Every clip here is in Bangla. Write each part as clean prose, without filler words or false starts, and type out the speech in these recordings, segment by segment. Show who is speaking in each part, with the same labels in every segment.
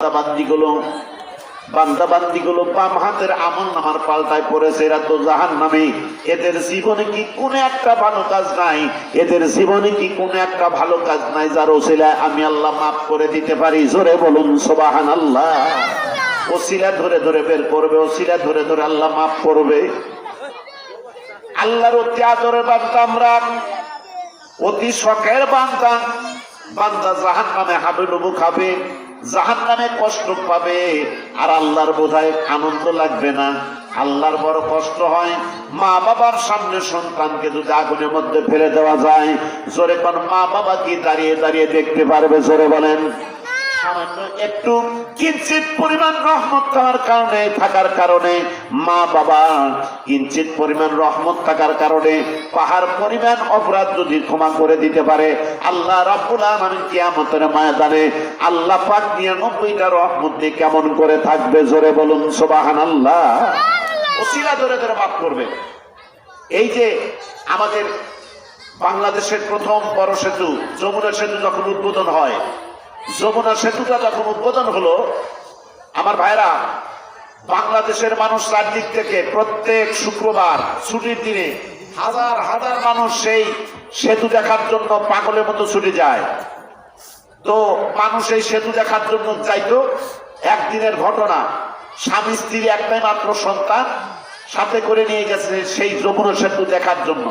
Speaker 1: বান্দাবান্দিগুলো বাম হাতের আমল নামার পাল্টায় পড়েছে, এরা তো জাহান্নামী। এদের জীবনে কি কোনো একটা ভালো কাজ নাই? এদের জীবনে কি কোনো একটা ভালো কাজ নাই যার ওসিলায় আমি আল্লাহ মাফ করে দিতে পারি? জোরে বলুন সুবহানাল্লাহ। ওসিলা ধরে ধরে বের করবে, ওসিলা ধরে ধরে আল্লাহ মাফ করবে। আল্লাহর অতি আদরের বান্দা আমরা, অতি শখের বান্দা। বান্দা জাহান্নামে হাবুডুবু খাবে, জাহান্নামে কষ্ট পাবে, আর আল্লাহর বোধহয় আনন্দ লাগবে না। আল্লাহর বড় কষ্ট হয় মা বাবার সামনে সন্তানকে যদি আগুনের মধ্যে ফেলে দেওয়া যায়। জোরে কোন মা বাবা কি দাঁড়িয়ে দাঁড়িয়ে দেখতে পারবে? জোরে বলেন। সামান্য একটু কিঞ্চিত পরিমাণ রহমত থাকার কারণে মা বাবা কিঞ্চিত পরিমাণ রহমত থাকার কারণে পাহাড় পরিমাণ অপরাধ যদি ক্ষমা করে দিতে পারে আল্লাহ রাব্বুল আলামিন কিয়ামতের ময়দানে আল্লাহ পাক 99টা রহমত দিয়ে কেমন করে থাকবে? জোরে বলুন সুবহানাল্লাহ। ওসিলা ধরে ধরে মাফ করবে। এই যে আমাদের বাংলাদেশের প্রথম বড় সেতু যমুনা সেতু যখন উদ্বোধন হয়, যমুনা সেতুটা যখন উদ্বোধন হলো, আমার ভাইরা, বাংলাদেশের মানুষ রাজ্যিক থেকে প্রত্যেক শুক্রবার ছুটির দিনে হাজার হাজার মানুষ সেই সেতু দেখার জন্য পাগলের মতো ছুটে যায়। তো মানুষ এই সেতু দেখার জন্য যাইতো। একদিনের ঘটনা, স্বামী স্ত্রী একটাই মাত্র সন্তান সাথে করে নিয়ে গেছে সেই যমুনা সেতু দেখার জন্য।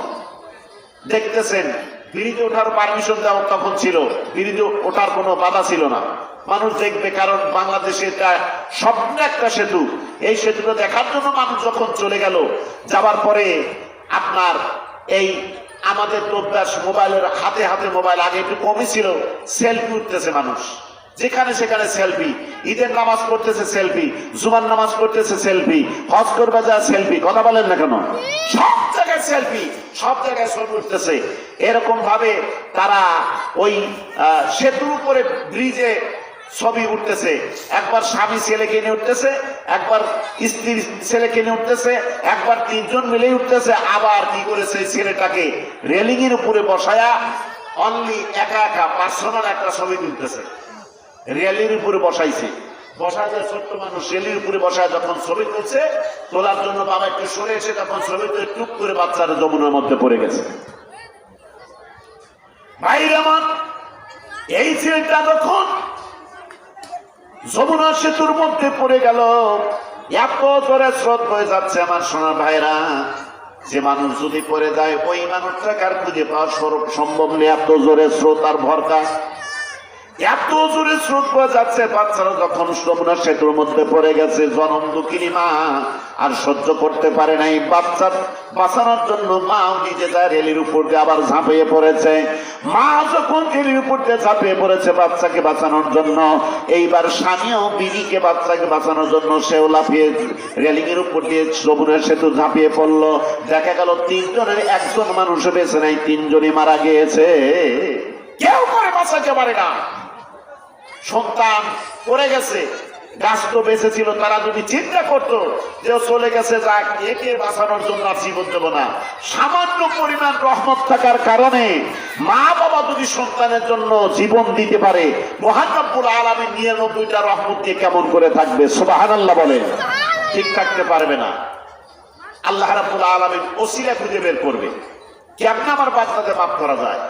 Speaker 1: দেখতেছেন ব্রিজে ওঠার পারমিশন দেওয়া তখন ছিল, ব্রিজে ওঠার কোনো বাধা ছিল না। মানুষ দেখবে, কারণ বাংলাদেশে এটা স্বপ্ন একটা সেতু। এই সেতুটা দেখার জন্য মানুষ যখন চলে গেল, যাবার পরে আপনার এই আমাদের তো মোবাইলের হাতে হাতে মোবাইল, আগে একটু কমই ছিল, সেলফি উঠতেছে মানুষ যেখানে সেখানে সেলফি। ঈদের নামাজ পড়তেছে সেলফি, জুমার নামাজ পড়তেছে সেলফি, হজ করবে যা সেলফি। কথা বলেন না কেন? সব জায়গায় সেলফি, সব জায়গায় ছবি উঠতেছে। এরকম ভাবে তারা ওই সেতুর উপরে ব্রিজে ছবি উঠতেছে। একবার স্বামী ছেলেকে নিয়ে উঠতেছে, একবার স্ত্রী ছেলেকে নিয়ে উঠতেছে, একবার তিনজন মিলেই উঠতেছে। আবার কি করেছে, ছেলেটাকে রেলিং এর উপরে বসায়া অনলি একা একা পার্সোনাল একটা ছবি তুলতেছে। রেলির উপরে বসাইছে, বসায় যায় ছোট্ট মানুষ, রেলির উপরে বসায় যখন ছবি তুলছে, তোলার জন্য বাবা একটু সরে এসে তখন ছবি তুলে টুক করে বাচ্চারা যমুনার মধ্যে পড়ে গেছে। ভাইরা আমার, এই ছেলেটা যখন যমুনা সেতুর মধ্যে পড়ে গেল, এত জোরে স্রোত হয়ে যাচ্ছে আমার সোনার ভাইরা, যে মানুষ যদি পড়ে যায় ওই মানুষটাকে আর খুঁজে পাওয়া সম্ভব নেই। এত জোরে স্রোত আর ভরকা, এত জোরে স্রোত হয়ে যাচ্ছে। বাচ্চারা যখন যমুনা সেতুর মধ্যে পড়ে গেছে, জনম দুঃখিনী মা আর সহ্য করতে পারে নাই। বাচ্চা বাঁচানোর জন্য মাও নিজে যায় রেলির উপর দিয়ে আবার ঝাঁপিয়ে পড়েছে। মা যখন রেলির উপর দিয়ে ঝাঁপিয়ে পড়েছে বাচ্চাকে বাঁচানোর জন্য, এইবার স্বামীও বিবিকে বাচ্চাকে বাঁচানোর জন্য সেও লাফিয়ে রেলিং এর উপর দিয়ে যমুনা সেতু ঝাঁপিয়ে পড়লো। দেখা গেল তিনজনের একজন মানুষ বেঁচে নাই, তিনজনই মারা গিয়েছে। কেউ করে বাঁচাতে পারে না। সন্তান পড়ে গেছে, গাছ তো বেঁচে ছিল, তারা যদি চিন্তা করতো যে চলে গেছে, যাক একে বাঁচানোর জন্য আর জীবন দেব না। সামান্য পরিমাণ রহমত থাকার কারণে মা বাবা যদি সন্তানের জন্য জীবন দিতে পারে, মহান রব্বুল আলামিন 99টা রহমত দিয়ে কেমন করে থাকবে? সুবহানাল্লাহ বলেন। ঠিক থাকতে পারবে না। আল্লাহ রাব্বুল আলামিন ওসিলা খুঁজে বের করবে কেমনে আমার বাচ্চাদের মাফ করা যায়।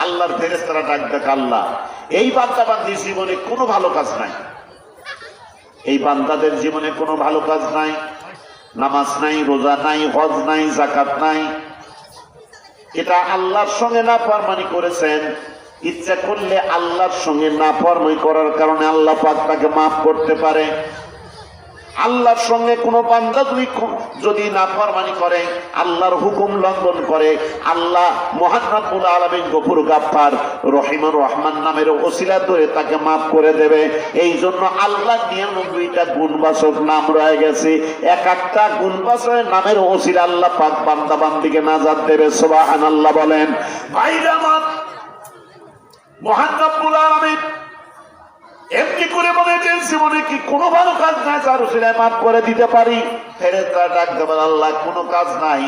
Speaker 1: আল্লাহর ফেরেশতারা ডাক দেয়, আল্লাহ এই বান্দা বান্দির জীবনে কোনো ভালো কাজ নাই, এই বান্দাদের জীবনে কোনো ভালো কাজ নাই, নামাজ নাই, রোজা নাই, হজ নাই, যাকাত নাই। এটা আল্লাহর সঙ্গে নাফরমানি করেছেন। ইচ্ছা করলে আল্লাহর সঙ্গে নাফরমানি করার কারণে আল্লাহ পাক তাকে মাফ করতে পারে। আল্লাহর সঙ্গে কোনো বান্দা যদি নাফরমানি করে, আল্লাহর হুকুম লঙ্ঘন করে, আল্লাহ মহান রব্বুল আলামিন গফুর গাফফার রহিমুর রহমান নামের ওসিলা ধরে তাকে মাফ করে দেবে। এই জন্য আল্লাহ 99টা গুণবাচক নাম রয়ে গেছে। এক একটা গুণবাচক নামের ওসিলা আল্লাহ পাক বান্দা বান্দিকে নাজাত দেবে। সুবহানাল্লাহ বলেন। ভাইরা আমার, মহান রব্বুল আলামিন এমনি করে বলে যে জীবনে কি কোনো ভালো কাজ নাই যার উসিলায় মাফ করে দিতে পারি? ফেরেশতারা ডাক দেবেন, আল্লাহ কোনো কাজ নাই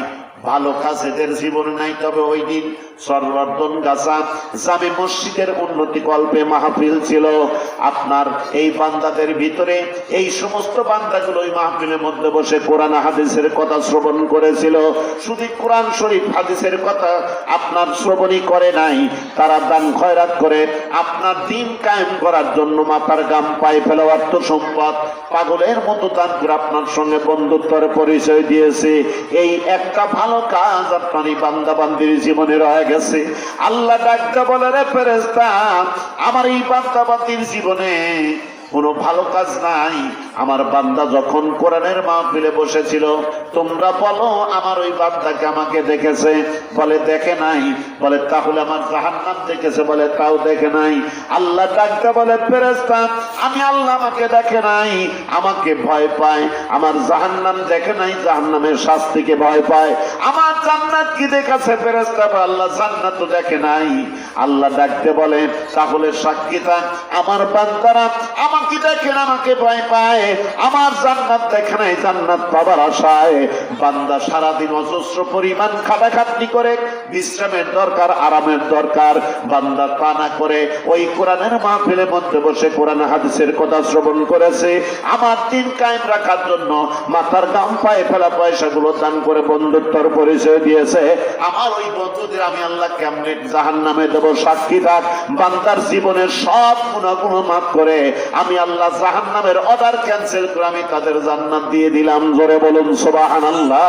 Speaker 1: ভালো কাজ এদের জীবনে নাই। তবে ওই দিন সরবর্ধন গাছা জামে মসজিদের উন্নতি কল্পে মাহফিল ছিল। আপনার এই বান্দাদের ভিতরে এই সমস্ত বান্দাগুলো ওই মাহফিলের মধ্যে বসে কোরআন হাদিসের কথা শ্রবণ করেছিল। শুধু কোরআন শরীফ হাদিসের কথা আপনার শ্রবণই করে নাই, তারা দান খয়রাত করে আপনার দিন কায়েম করার জন্য মাথার গাম পায়ে ফেলা অর্থ সম্পদ পাগলের মতো দান করে আপনার সঙ্গে বন্ধুত্বের পরিচয় দিয়েছে। এই একটা ভালো কাজ আপনার এই বান্দা বান্দির জীবনে রয়ে গেছে। আল্লাহ ডাকতে বলে, রে ফেরেশতা, আমার এই বান্দা বান্দির জীবনে কোনো ভালো কাজ নাই। আমার বান্দা যখন কোরআনের মাহফিলে বসেছিল, তোমরা বলো আমার ওই বান্দাকে আমাকে দেখেছে? বলে দেখে নাই। বলে তাহলে আমার জাহান্নাম দেখেছে? বলে তাও দেখে নাই। আল্লাহ ডাকতে বলে, ফেরেশতা, আমি আল্লাহ আমাকে দেখে নাই, আমাকে ভয় পায়। আমার জাহান্নাম দেখে নাই, জাহান্নামের শাস্তিকে ভয় পায়। আমার জান্নাত কি দেখেছে? ফেরেশতা বলে, আল্লাহ জান্নাত তো দেখে নাই। আল্লাহ ডাকতে বলে, তাহলে সাক্ষী থাক, আমার বান্দারা আমাকে দেখেন, আমাকে ভয় পায়, আমার জান্নাত দেখে নাই, জান্নাত পাবার আশায় বান্দা সারাদিন অজস্র পরিমাণ খাটাখাটনি করে, বিশ্রামের দরকার, আরামের দরকার। বান্দা তা না করে ওই কোরআনের মাহফিলের মধ্যে বসে কোরআন হাদিসের কথা শ্রবণ করেছে। আমার দিন কায়েম রাখার জন্য মাথার গাম পায়ে ফেলা পয়সাগুলো দান করে বন্ধুত্বর পরিচয় দিয়েছে। আমার ওই বন্ধুদের আমি আল্লাহ কেমনে জাহান্নামে দেব? সাক্ষী থাক, বান্দার জীবনের সব গুনাহগুলো মাফ করে আমি আল্লাহ জাহান্নামের অর্ডার ক্যান্সেল করে আমি তাদের জান্নাত দিয়ে দিলাম। জোরে বলুন সুবহানাল্লাহ।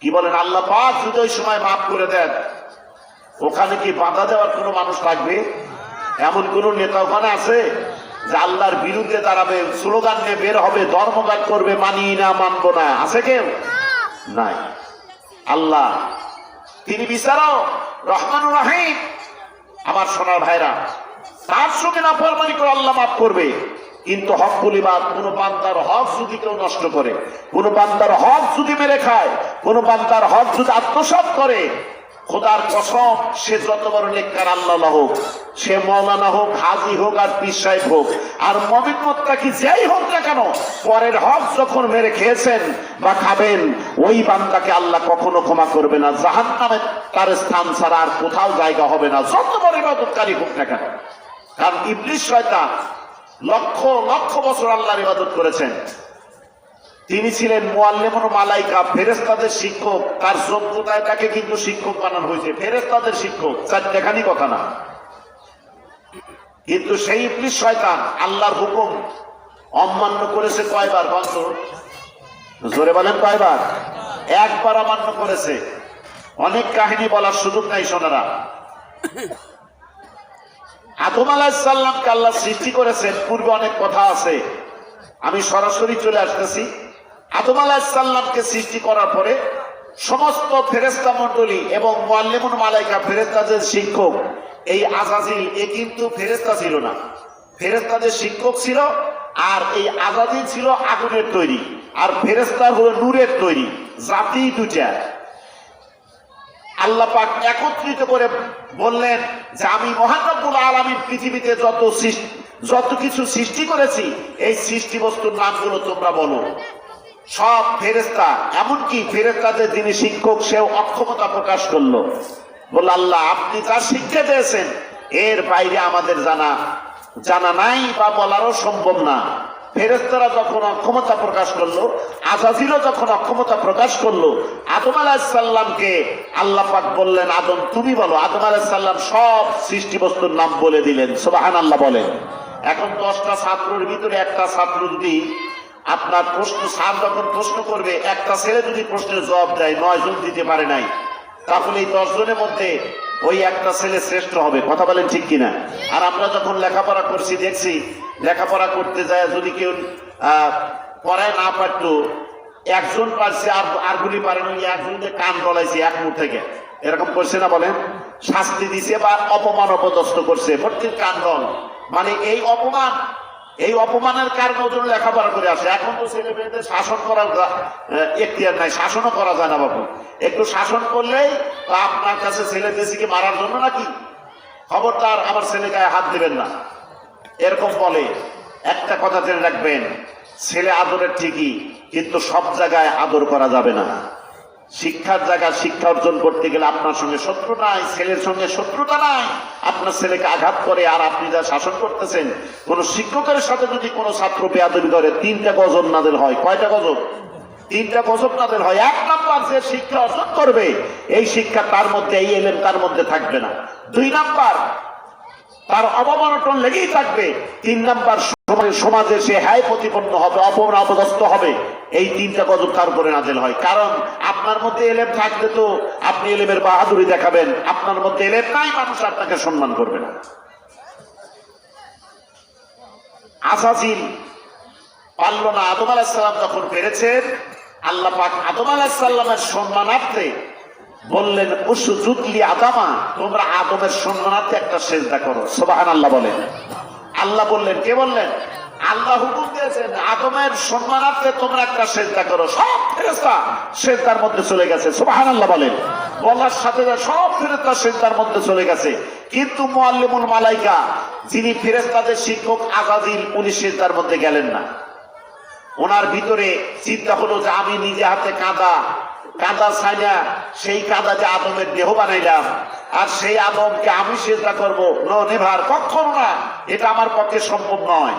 Speaker 1: কি বলেন? আল্লাহ পাক যদি ওই সময় মাফ করে দেন, ওখানে কি বাধা দেওয়ার কোনো মানুষ থাকবে? এমন কোন নেতা ওখানে আছে যে আল্লাহর বিরুদ্ধে দাঁড়াবে, স্লোগান নিয়ে বের হবে, ধর্মঘাত করবে, মানি না, মানবো না? আছে কেউ? নাই। আল্লাহ তিনি বিচারক, রহমানুর রহিম। আমার সোনার ভাইরা, তার সঙ্গে নাফরমানি করে আল্লাহ মাফ করবে। কিন্তু হক বলিবাদ, কোন বান্দার হক যদি কেউ নষ্ট করে, কোন বান্দার হক যদি মেরে খায়, কোন বান্দার হক যদি আত্মসাৎ করে, খোদার কসম, সে যত বড় নেককার আল্লাহ হোক, সে মৌলানা হোক, হাজি হোক, আর পীর সাহেব হোক, আর মুমিন মুত্তাকি যেই হোক না কেন, পরের হক যখন মেরে খেয়েছেন বা খাবেন, ওই বান্দাকে আল্লাহ কখনো ক্ষমা করবে না। জাহান্নামে তার স্থান ছাড়া আর কোথাও জায়গা হবে না, যত বড় ইবাদতকারী হোক না কেন। কারণ ইবলিস শয়তান লক্ষ লক্ষ বছর আল্লাহর ইবাদত করেছেন। তিনি ছিলেন মুআল্লিমুল মালাইকা, ফেরেশতাদের শিক্ষক। তার যোগ্যতায় তাকে কিন্তু শিক্ষক বানানো হয়েছে, ফেরেশতাদের শিক্ষক, চারটেখানি কথা না। কিন্তু সেই ইবলিস শয়তান আল্লাহর হুকুম অমান্য করেছে কয়বার? বন্ধু জোরে বলেন, কয়বার? একবার অমান্য করেছে। অনেক কাহিনী বলার সুযোগ নাই সোনারা। আদম আলাইহিস সালামকে আল্লাহ সৃষ্টি করেছেন, পূর্বে অনেক কথা আছে, আমি সরাসরি চলে আসতেছি। আদম আলাইহিস সালামকে সৃষ্টি করার পরে সমস্ত ফেরেশতা মণ্ডলী এবং মুআল্লিমুল মালাইকা, ফেরেশতাদের শিক্ষক, এই আজাজিল এ কিন্তু ফেরেশতা ছিল না, ফেরেশতাদের শিক্ষক ছিল। আর এই আজাজিল ছিল আগুনের তৈরি, আর ফেরেশতা হলো নূরের তৈরি, জাতি দুইটা। আল্লাহ পাক একত্রিত করে বললেন যে আমি মহান রব্বুল আলামিন পৃথিবীতে যত কিছু সৃষ্টি করেছি, এই সৃষ্টি বস্তুর নামগুলো তোমরা বলো। সব ফেরেশতা, এমনকি ফেরেশতাদের যিনি শিক্ষক, সেও অক্ষমতা প্রকাশ করলো। বলল, আল্লাহ আপনি যা শিক্ষা দিয়েছেন এর বাইরে আমাদের জানা নাই বা বলারও সম্ভব না। ফেরেশতারা যখন অক্ষমতা প্রকাশ করলো, আজাজিলও যখন অক্ষমতা প্রকাশ করলো, আদম আলাইহিস সালামকে আল্লাহ পাক বললেন, আদম তুমি বলো। আদম আলাইহিস সালাম সব সৃষ্টি বস্তুর নাম বলে দিলেন। সুবহানাল্লাহ বলেন। এখন 10টা ছাত্রের ভিতরে একটা ছাত্র যদি আপনার প্রশ্ন, স্যার যখন প্রশ্ন করবে, একটা ছেলে যদি প্রশ্নের জবাব দেয়, 9 জন দিতে পারে নাই, তাহলে এই 10 জনের মধ্যে ওই একটা ছেলে শ্রেষ্ঠ হবে। কথা বলেন ঠিক কিনা? আর আমরা যখন লেখাপড়া করছি দেখছি, লেখাপড়া করতে যায় যদি কেউ পড়ায় না পারতো, একজন পারছে আর গুলি পারেন, ওই একজনকে কান গলাইছে এক মুখ থেকে, এরকম করছে না? বলেন, শাস্তি দিছে বা অপমান অপদস্থ করছে, প্রত্যেক কান গল। মানে এই অপমানের কারণে ওজন লেখাপড়া করে আসে। এখন তো ছেলে মেয়েদের শাসন করার এখতিয়ার নাই, শাসনও করা যায় না বাবু। একটু শাসন করলেই আপনার কাছে ছেলে বেশিকে মারার জন্য নাকি, খবরদার আমার ছেলে গায়ে হাত দিবেন না, এরকম বলে। একটা কথা জেনে রাখবেন, ছেলে আদরের ঠিকই, কিন্তু সব জায়গায় আদর করা যাবে না। শিক্ষার জায়গায় শিক্ষা অর্জন করতে গেলে আপনার সঙ্গে শত্রু নাই, ছেলের সঙ্গে শত্রুতা নাই। আপনার ছেলেকে আঘাত করে আর আপনি যা শাসন করতেছেন, কোন শিক্ষকের সাথে যদি কোনো ছাত্র বেয়াদবি করে 3টা গজব নাযিল হয়। কয়টা গজব? 3টা গজব নাযিল হয়। 1 নাম্বার, যে শিক্ষা অর্জন করবে এই শিক্ষা তার মধ্যে, এই এলেম তার মধ্যে থাকবে না। 2 নাম্বার, তার অবমাননা লেগেই থাকবে। 3 নাম্বার, সমাজে সে হায় প্রতিপন্ন হবে, অপদস্থ হবে। এই 3টা গজব তার উপরে নাযিল হয়। কারণ আপনার মধ্যে এলেম থাকলে তো আপনি এলেমের বাহাদুরি দেখাবেন, আপনার মধ্যে এলেম নাই, মানুষ আপনাকে সম্মান করবে না। আযাজিল পারল না। আদম আলাইহিস সালাম যখন পেরেছেন, আল্লাহ পাক আদম আলাইহিস সালামের সম্মানার্থে বললেন উসজুদ লি আদামা, তোমরা আদমের সম্মানার্থে একটা সিজদা করো। সুবহানাল্লাহ বলেন। আল্লাহ বললেন, কে বললেন? আল্লাহ হুকুম দিয়েছেন আদমের সম্মানার্থে তোমরা একটা সিজদা করো। সব ফেরেশতা সিজদার মধ্যে চলে গেছে। সুবহানাল্লাহ বলেন। বলার সাথে সব ফেরেশতা সিজদার মধ্যে চলে গেছে। কিন্তু মুআল্লিমুল মালায়েকা, যিনি ফেরেশতাদের শিক্ষক আযাজিল, উনি সিজদার মধ্যে গেলেন না। ওনার ভিতরে চিন্তা হলো যে আমি নিজে হাতে কাদা ছাইনা সেই কাদা যে আদমের দেহ বানাইলাম, আর সেই আদমকে আমি সিজদা করব, নো নেভার, কখনো না, এটা আমার পক্ষে সম্ভব নয়।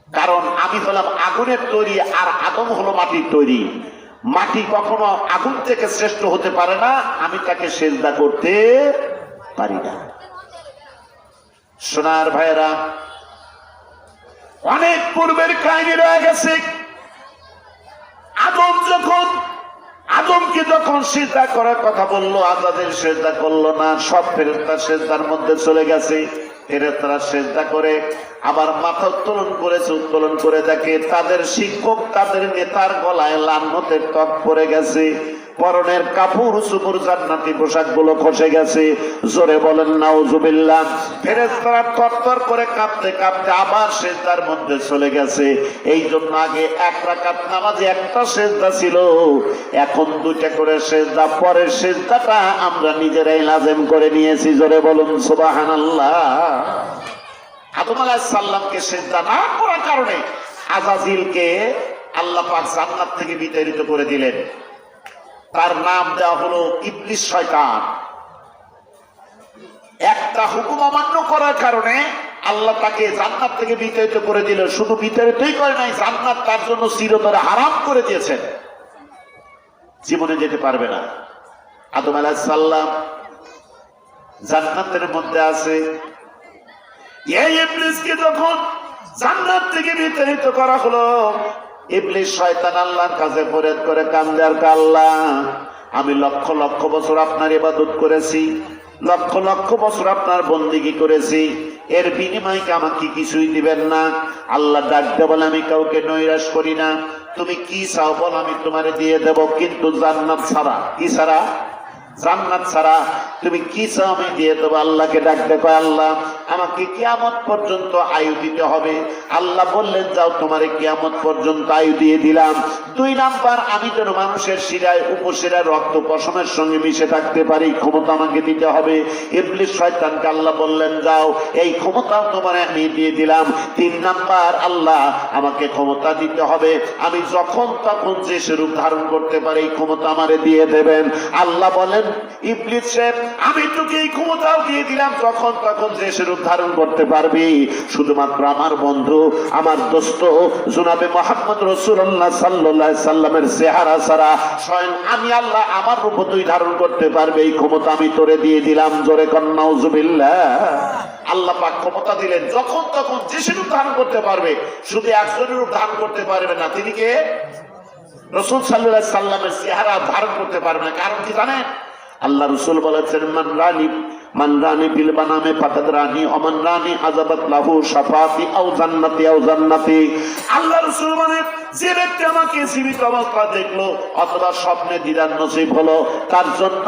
Speaker 1: কারণ আমি হলাম আগুনের তৈরি আর আদম হলো মাটির তৈরি। মাটি কখনো আগুন থেকে শ্রেষ্ঠ হতে পারে না, আমি তাকে সিজদা করতে পারি না। সোনার ভাইয়েরা, অনেক পূর্বের কাহিনী রয়ে গেছে। আদমকে যখন সিজদা করার কথা বললো, আজাদের সিজদা করলো না। সব ফেরেশতা সিজদার মধ্যে চলে গেছে। ফেরেশতারা সিজদা করে আবার মাথা উত্তোলন করেছে। উত্তোলন করে দেখে তাদের শিক্ষক, তাদের নেতার গলায় লানতের ত্বক পড়ে গেছে। পরনের কাপড় চুপড় জান্নাতি পোশাক গুলো খসে গেছে। জোরে বলেন নাউজুবিল্লাহ। ফেরেশতারা তরতর করে কাঁপতে কাঁপতে আবার সিজদার মধ্যে চলে গেছে। এই জন্য আগে 1 রাকাত নামাজে একটা সিজদা ছিল, এখন 2টা করে সিজদা। পরের সিজদাটা আমরা নিজেরাই লাজেম করে নিয়েছি। জোরে বলুন সুবহানাল্লাহ। আদম আলাইহিস সালামকে সিজদা না করার কারণে আযাজিলকে আল্লাহ পাক জান্নাত থেকে বিতাড়িত করে দিলেন। তার নাম দেওয়া হলো ইবলিস, শয়তান। একটা হুকুম অমান্য করার কারণে আল্লাহ তাকে জান্নাত থেকে বিতাড়িত করে দিল। শুধু বিতাড়িতই করে নাই, জান্নাত তার জন্য চিরতরে হারাম করে দিয়েছেন, জীবনে যেতে পারবে না। আদম আলাইহিস সালাম জান্নাতের মধ্যে আছে। এই ইবলিসকে যখন জান্নাত থেকে বিতাড়িত করা হলো, ইবলিস শয়তান আল্লাহর কাছে ফরিয়াদ করে কান্দে, আর আল্লাহ, আমি লক্ষ লক্ষ বছর আপনার ইবাদত করেছি, লক্ষ লক্ষ বছর আপনার বন্দেগী করেছি, এর বিনিময়ে আমাকে কিছুই দিবেন না? আল্লাহ ডাক দিয়ে বলে, আমি কাউকে নৈরাশ করি না, তুমি কি চাও বল, আমি তোমারে দিয়ে দেব, কিন্তু জান্নাত ছাড়া। কি ছাড়া? জান্নাত ছাড়া। তুমি কি চাও আমি দিয়ে দেবো। আল্লাহকে ডাক দেখো, আল্লাহ আমাকে কিয়ামত পর্যন্ত আয়ু দিতে হবে। আল্লাহ বললেন, যাও, তোমারে কিয়ামত পর্যন্ত আয়ু দিয়ে দিলাম। 2 নাম্বার, আমি যেন মানুষের শিরায় উপশিরায় রক্ত পশমের সঙ্গে মিশে থাকতে পারি, ক্ষমতা আমাকে দিতে হবে। ইবলিস শয়তানকে আল্লাহ বললেন, যাও, এই ক্ষমতাও তোমার আমি দিয়ে দিলাম। 3 নাম্বার, আল্লাহ আমাকে ক্ষমতা দিতে হবে, আমি যখন তখন যে স্বরূপ ধারণ করতে পারি, এই ক্ষমতা আমারে দিয়ে দেবেন। আল্লাহ বলেন, ইবলিস সাহেব, আমি তোকে এই ক্ষমতাও দিয়ে দিলাম, যখন তখন যে স্বরূপ ধারণ করতে পারবি, শুধুমাত্র আমার বন্ধু, আমার দোস্ত জনাবে মুহাম্মদ রাসূলুল্লাহ সাল্লাল্লাহু আলাইহি সাল্লামের চেহারা ছাড়া স্বয়ং আমি আল্লাহ আমার রূপ তুই ধারণ করতে পারবে, এই ক্ষমতা আমি তোরে দিয়ে দিলাম। জোরে কর নাউজুবিল্লাহ। আল্লাহ পাক ক্ষমতা দিলেন, যখন তখন যে স্বরূপ ধারণ করতে পারবে। শুধু একজনের রূপ ধারণ করতে পারবে না, তিনি কে? রাসূল সাল্লাল্লাহু আলাইহি সাল্লামের চেহারা ধারণ করতে পারবে না। কারণ কি জানেন? আল্লাহ রাসূল বলেছেন, মান রানি বিল বানামে ফাকাদ রানি ওমান রানি আযাবাত লাহু শাফাতি আও জান্নাতি। আল্লাহ রাসূল বলেন, যে ব্যক্তি আমাকে জীবিত অবস্থায় দেখলো অথবা স্বপ্নে দিদার নসিব হলো, তার জন্য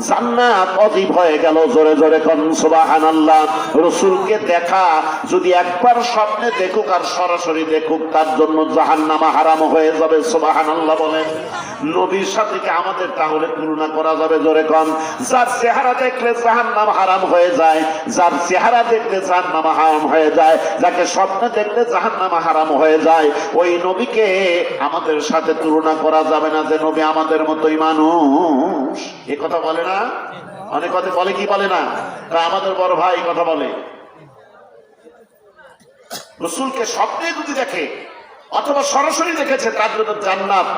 Speaker 1: জান্নাত অজীব হয়ে গেল। জোরে জোরে কোন সুবহানাল্লাহ। রাসূলকে দেখা যদি একবার স্বপ্নে দেখুক আর সরাসরি দেখুক, তার জন্য জাহান্নাম হারাম হয়ে যাবে। সুবহানাল্লাহ বলেন। নবীর সাথে কি আমাদের তাহলে তুলনা করা যাবে? জোরে কোন। যার চেহারা দেখলে জাহান্নাম হারাম হয়ে যায়, যার চেহারা দেখলে জাহান্নাম হারাম হয়ে যায়, যাকে স্বপ্নে দেখলে জাহান্নাম হারাম হয়ে যায়, ওই নবীকে নবীকে আমাদের সাথে তুলনা করা যাবে না, যে নবী আমাদের মতোই মানুষ। এ কথা বলে না, অনেক কথা বলে, কি বলে না? তা আমাদের বড় ভাই কথা বলে, রাসূলকে স্বপ্নে যদি দেখে অথবা সরাসরি দেখেছে, তার জন্য জান্নাত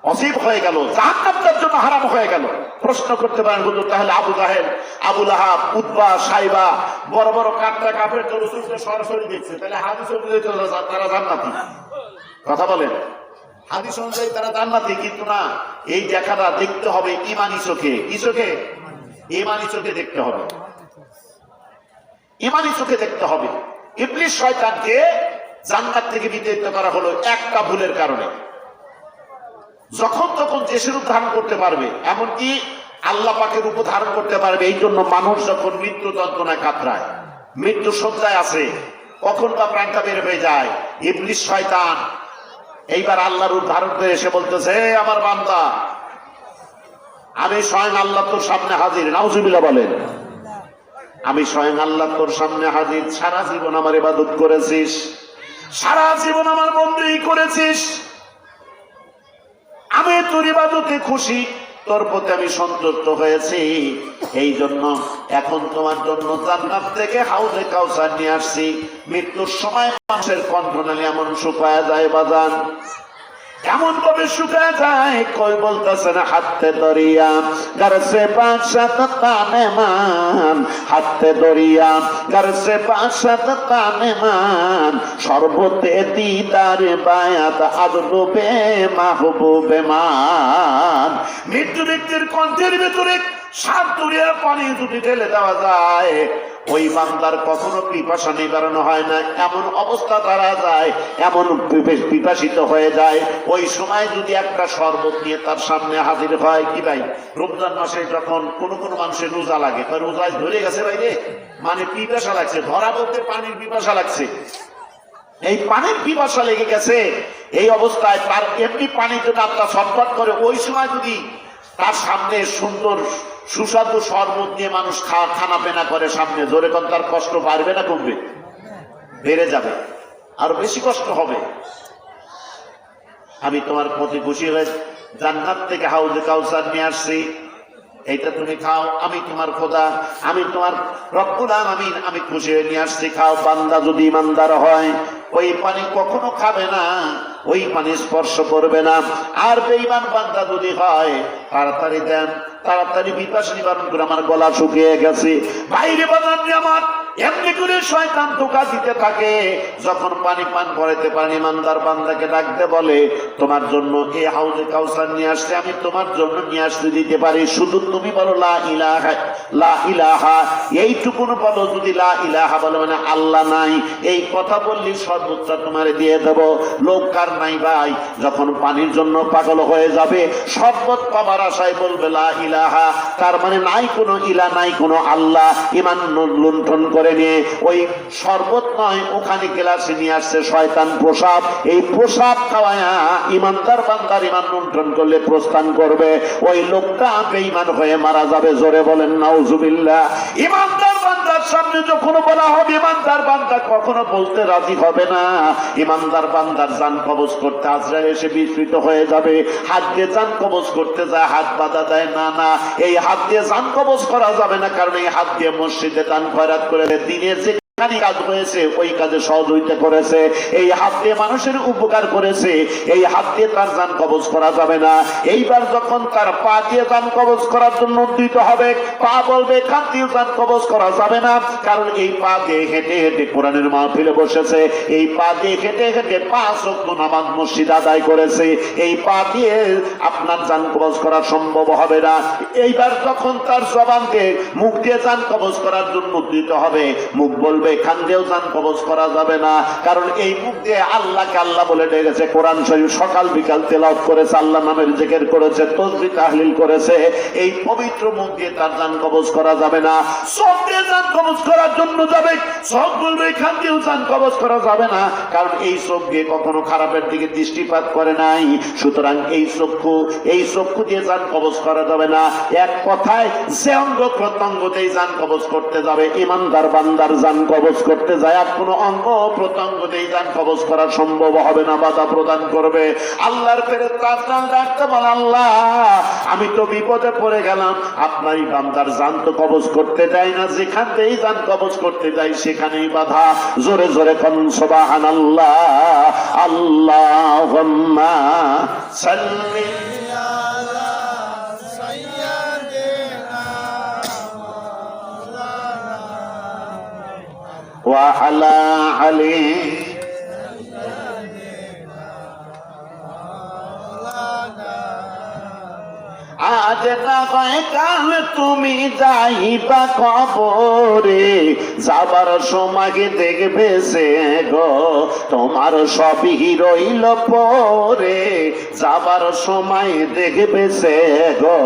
Speaker 1: নসিব হয়ে গেল, জাহান্নাম তার জন্য হারাম হয়ে গেল। প্রশ্ন করতে পারেন হুজুর, তাহলে আবু জাহেল, আবু লাহাব, উতবা, সাইবা, বড় বড় কাটরা কাফের তো রাসূলকে সরাসরি দেখছে, তাহলে হাদিস অনুযায়ী তারা জান্নাতি? কথা বলেন, হাদিস অনুযায়ী তারা জান্নাতি, কিন্তু না, এই দেখাটা দেখতে হবে ঈমানি চোখে। কি চোখে? ঈমানি চোখে দেখতে হবে, ঈমানি চোখে দেখতে হবে। ইবলিস শয়তানকে জান্নাত থেকে বিতাড়িত করা হলো একটা ভুলের কারণে। যখন তখন দেশের রূপ ধারণ করতে পারবে, এমনকি আল্লাহ পাকের রূপ ধারণ করতে পারবে। এই জন্য মানুষ যখন মৃত্যু যন্ত্রণায় কাতরায়, মৃত্যু সজ্জায় আছে, কখন বা প্রাণটা বের হয়ে যায়, ইবলিস শয়তান এইবার আল্লাহর রূপ ধারণ করে এসে বলতেছে, হে আমার বান্দা, আমি স্বয়ং আল্লাহ তোর সামনে হাজির। নাউজুবিল্লাহ বলেন। আমি স্বয়ং আল্লাহ তোর সামনে হাজির। সারা জীবন আমার ইবাদত করেছিস, সারা জীবন আমার বন্দী করেছিস, আমি তোর ইবাদতে খুশি, তোর প্রতি আমি সন্তুষ্ট হয়েছি। এই জন্য এখন তোমার জন্য জান্নাত থেকে হাউজে কাউসার নিয়ে আসছি। মৃত্যুর সময় মানুষের কণ্ঠনালী এমন শুকায়া যায় বাজান, এমন ভাবে শুকায় যায়, কই বলতেছেন হাতে দরিয়া ঘর সে বাদশাহ তানে মান, হাতে দরিয়া ঘর সে বাদশাহ তানে মান, সর্বতে দিদার বায়াত আদরুবে মাহবুবে মান। মৃত্যু ব্যক্তির কণ্ঠের ভিতরে 7 দরিয়ার পানি যদি ঢেলে দেওয়া যায়, ওই বান্দার কখনো পিপাসা নিবারণ হয় না, এমন অবস্থা দাঁড়া যায়, এমন পিপাসিত হয়ে যায়। ওই সময় যদি একটা শরবত নিয়ে তার সামনে হাজির হয়, কি ভাই, রমজান মাসে যখন কোনো মানুষের রোজা লাগে, রোজায় ধরে গেছে বাইরে, মানে পিপাসা লাগছে, ধরা বলতে পানির পিপাসা লাগছে, এই পানির পিপাসা লেগে গেছে, এই অবস্থায় তার এমনি পানি যদি আপনার ছটফট করে, ওই সময় যদি তার সামনে সুন্দর সুস্বাদু শরবত নিয়ে মানুষ খানা পেনা করে সামনে, জোরে কোন তার কষ্ট বাড়বে না কমবে? বেড়ে যাবে, আরো বেশি কষ্ট হবে। আমি তোমার প্রতি খুশি হয়ে জান্নাত থেকে হাউজে কাউসার নিয়ে আসছি, এইটা তুমি খাও, আমি তোমার খোদা, আমি তোমার রব্বুল আলামিন, আমি খুশি হয়ে নিয়ে আসছি, খাও। বান্দা যদি ইমানদার হয়, ওই পানি কখনো খাবে না, ওই পানি স্পর্শ করবে না। আর বেঈমান বান্দা যদি হয়, তাড়াতাড়ি দেন, তাড়াতাড়ি পিপাসা নিবারণ করে, আমার গলা শুকিয়ে গেছে। বাইরে বাজান আমার এমনি করে শয়তান ধোঁকা দিতে থাকে। যখন পানি পান করাইতে পারেন, ইমানদার বান্দাকে ডাকতে বলে, তোমার জন্য এই হাউজে কাউসার নিয়ে আসছে, আমি তোমার জন্য নিয়ে আসতে দিতে পারি, শুধু তুমি বলো লা ইলাহা, লা ইলাহা, এইটুকুন বলো। যদি লা ইলাহা বলো মানে আল্লাহ নাই, এই কথা বললি সর্বোচ্চ তোমার দিয়ে দেব। লোক কার নাই ভাই, যখন পানির জন্য পাগল হয়ে যাবে, শরবত পাবার আশায় বলবে লা ইলাহা, তার মানে নাই কোনো ইলা, নাই কোনো আল্লাহ। ইমান লুণ্ঠন করে নিয়ে ওই শরবত নয়, ওখানে গ্লাসে নিয়ে আসছে শয়তান প্রসাব, এই প্রসাব খাওয়ায়া ইমানদার বান্দার ইমান লুণ্ঠন করলে প্রস্থান করবে, ওই লোকটা বেঈমান হয়ে মারা যাবে। জোরে বলেন নাউজুবিল্লাহ। ইমানদার বান্দার সামনে যখন বলা হবে, ইমানদার বান্দা কখনো বলতে রাজি হবে না। ইমানদার বান্দার জান কবজ করতে আজরাইল এসে বিস্মিত হয়ে যাবে, হাত দিয়ে জান কবজ করতে যায়, হাত বাধা দেয়, না না, এই হাত দিয়ে জান কবজ করা যাবে না, কারণ এই হাত দিয়ে মসজিদে দান খয়রাত করে দিনের যে কাজ হয়েছে, ওই কাজে সহযোগিতা করেছে, এই হাত দিয়ে মানুষের উপকার করেছে, এই হাত দিয়ে তার জান কবজ করা যাবে না। এইবার যখন তার পা দিয়ে জান কবজ করার জন্য উদ্যত হবে, পা বলবে এখান দিয়ে জান কবজ করা যাবে না, কারণ এই পা দিয়ে হেঁটে হেঁটে কোরআনের মাহফিলে বসেছে, এই পা দিয়ে হেঁটে হেঁটে 5 ওয়াক্ত নামাজ মসজিদ আদায় করেছে, এই পা দিয়ে আপনার জান কবজ করা সম্ভব হবে না। এইবার যখন তার জবান দিয়ে, মুখ দিয়ে জান কবজ করার জন্য উদ্যত হবে, মুখ বলবে এখান দিয়েও জান কবজ করা যাবে না, কারণ এই মুখ দিয়ে আল্লাহকে আল্লাহ বলে ডেকেছে, কোরআন শরীফ সকাল বিকাল তেলাওয়াত করেছে, আল্লাহ নামের জিকির করেছে, তাসবিহ তাহলিল করেছে, এই পবিত্র মুখ দিয়ে তার জান কবজ করা যাবে না। চোখ দিয়ে জান কবজ করার জন্য যাবে, চোখ বলবে এখান দিয়েও জান কবজ করা যাবে না, কারণ এই চোখ দিয়ে কখনো খারাপের দিকে দৃষ্টিপাত করে নাই, সুতরাং এই চক্ষু দিয়ে জান কবজ করা যাবে না। এক কথায় যে অঙ্গ প্রত্যঙ্গ দিয়ে জান কবজ করতে যাবে, ইমানদার বান্দার জান কবজ করতে যায় আর কোন অঙ্গ প্রত্যঙ্গ দিয়ে জান কবজ করা সম্ভব হবে না, বাধা প্রদান করবে। আল্লাহর ফেরেশতা আপনার ডাকতে বলেন, আল্লাহ আমি তো বিপদে পড়ে গেলাম, আপনারই বান্দার জান তো কবজ করতে দেয় না, যেখান থেকেই জান কবজ করতে যাই সেখানেই বাধা। জোরে জোরে কোন সুবহানাল্লাহ। আল্লাহুম্মা সাল্লি ওয়া আলা আলি আজ না হয় কাল তুমি যাইবা কবরে, যাবার সময় দেখবে সে গো তোমার সবই রইল পরে, যাবার সময় দেখবে সে গো।